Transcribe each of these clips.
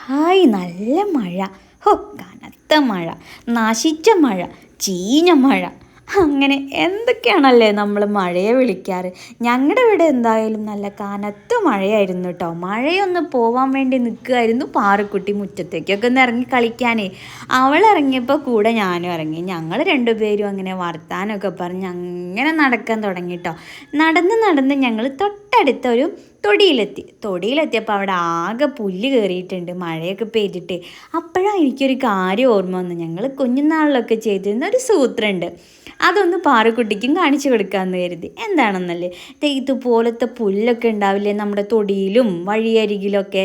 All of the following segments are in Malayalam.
ഹായ് നല്ല മഴ. ഹോ, കനത്ത മഴ, നശിച്ച മഴ, ചീഞ്ഞ മഴ. അങ്ങനെ എന്തൊക്കെയാണല്ലേ നമ്മൾ മഴയെ വിളിക്കാറ്. ഞങ്ങളുടെ ഇവിടെ എന്തായാലും നല്ല കനത്ത മഴയായിരുന്നു കേട്ടോ. മഴയൊന്ന് പോവാൻ വേണ്ടി നിൽക്കുമായിരുന്നു പാറുക്കുട്ടി മുറ്റത്തേക്കൊക്കെ ഒന്ന് ഇറങ്ങി കളിക്കാനേ. അവൾ ഇറങ്ങിയപ്പോൾ കൂടെ ഞാനും ഇറങ്ങി. ഞങ്ങൾ രണ്ടുപേരും അങ്ങനെ വർത്താനമൊക്കെ പറഞ്ഞ് അങ്ങനെ നടക്കാൻ തുടങ്ങി കേട്ടോ. നടന്ന് നടന്ന് ഞങ്ങൾ തൊട്ടടുത്ത ഒരു തൊടിയിലെത്തിയപ്പോൾ അവിടെ ആകെ പുല്ല് കയറിയിട്ടുണ്ട്, മഴയൊക്കെ പെയ്തിട്ട്. അപ്പോഴാണ് എനിക്കൊരു കാര്യം ഓർമ്മ വന്നു. ഞങ്ങൾ കുഞ്ഞുനാളിലൊക്കെ ചെയ്തിരുന്ന ഒരു സൂത്രമുണ്ട്, അതൊന്ന് പാറുക്കുട്ടിക്കും കാണിച്ചു കൊടുക്കാമെന്ന് കരുതി. എന്താണെന്നല്ലേ, ഇതുപോലത്തെ പുല്ലൊക്കെ ഉണ്ടാവില്ലേ നമ്മുടെ തൊടിയിലും വഴിയരികിലൊക്കെ,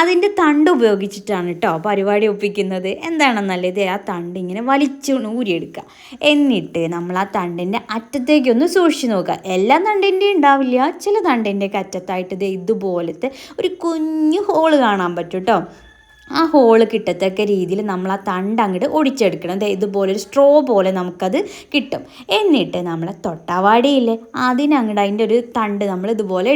അതിൻ്റെ തണ്ട് ഉപയോഗിച്ചിട്ടാണ് കേട്ടോ പരിപാടി ഒപ്പിക്കുന്നത്. എന്താണെന്നല്ലേ, ആ തണ്ട് ഇങ്ങനെ വലിച്ചു ഊരിയെടുക്കുക. എന്നിട്ട് നമ്മൾ ആ തണ്ടിൻ്റെ അറ്റത്തേക്കൊന്ന് സൂക്ഷിച്ച് നോക്കുക. എല്ലാ തണ്ടിൻ്റെയും ഉണ്ടാവില്ല, ചില തണ്ടിൻ്റെയൊക്കെ അറ്റത്തായിട്ട് ഇതുപോലത്തെ ഒരു കുഞ്ഞു ഹോള് കാണാൻ പറ്റും കേട്ടോ. ആ ഹോള് കിട്ടത്തക്ക രീതിയിൽ നമ്മൾ ആ തണ്ട് അങ്ങോട്ട് ഒടിച്ചെടുക്കണം. ഇതുപോലൊരു സ്ട്രോ പോലെ നമുക്കത് കിട്ടും. എന്നിട്ട് നമ്മളെ തൊട്ടാവാടിയില്ലേ, അതിനങ്ങോട്ട് അതിൻ്റെ ഒരു തണ്ട് നമ്മൾ ഇതുപോലെ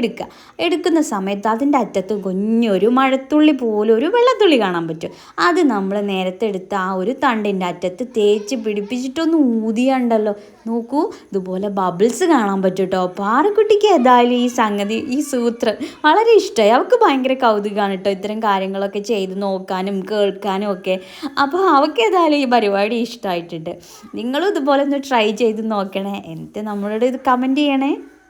എടുക്കുന്ന സമയത്ത് അതിൻ്റെ അറ്റത്ത് കുഞ്ഞൊരു മഴത്തുള്ളി പോലെ ഒരു വെള്ളത്തുള്ളി കാണാൻ പറ്റും. അത് നമ്മൾ നേരത്തെ എടുത്ത ആ ഒരു തണ്ടിൻ്റെ അറ്റത്ത് തേച്ച് പിടിപ്പിച്ചിട്ടൊന്ന് ഊതിയുണ്ടല്ലോ, നോക്കൂ, ഇതുപോലെ ബബിൾസ് കാണാൻ പറ്റും കേട്ടോ. പാറക്കുട്ടിക്ക് ഏതായാലും ഈ സൂത്രം വളരെ ഇഷ്ടമായി. അവൾക്ക് ഭയങ്കര കൗതുകമാണ് കേട്ടോ ഇത്തരം കാര്യങ്ങളൊക്കെ ചെയ്ത് നോക്കാനും കേൾക്കാനും ഒക്കെ. അപ്പോൾ അവൾക്ക് ഏതായാലും ഈ പരിപാടി ഇഷ്ടമായിട്ടുണ്ട്. നിങ്ങളും ഇതുപോലെ ഒന്ന് ട്രൈ ചെയ്ത് നോക്കണേ. എന്നിട്ട് നമ്മളോട് ഇത് കമൻറ്റ് ചെയ്യണേ.